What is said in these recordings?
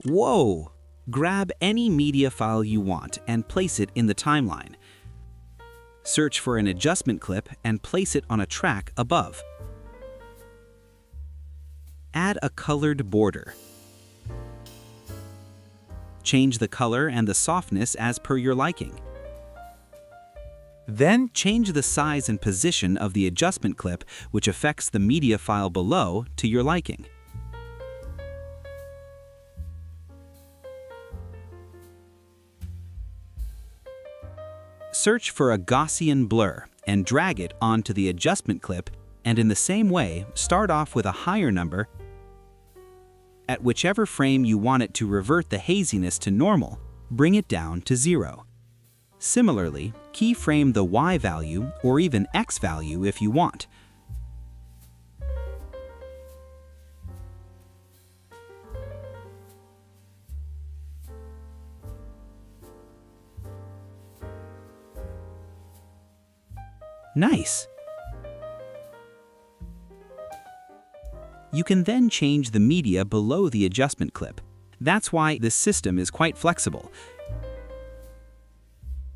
Whoa! Grab any media file you want and place it in the timeline. Search for an adjustment clip and place it on a track above. Add a colored border. Change the color and the softness as per your liking. Then change the size and position of the adjustment clip, which affects the media file below, to your liking. Search for a Gaussian blur and drag it onto the adjustment clip, and in the same way, start off with a higher number. At whichever frame you want it to revert the haziness to normal, bring it down to 0. Similarly, keyframe the Y value or even X value if you want. Nice! You can then change the media below the adjustment clip. That's why this system is quite flexible.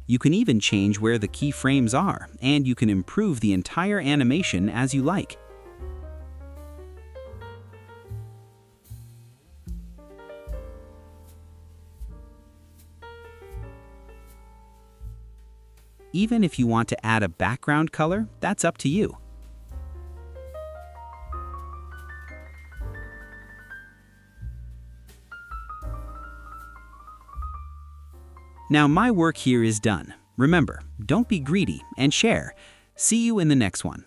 You can even change where the keyframes are, and you can improve the entire animation as you like. Even if you want to add a background color, that's up to you. Now my work here is done. Remember, don't be greedy and share. See you in the next one.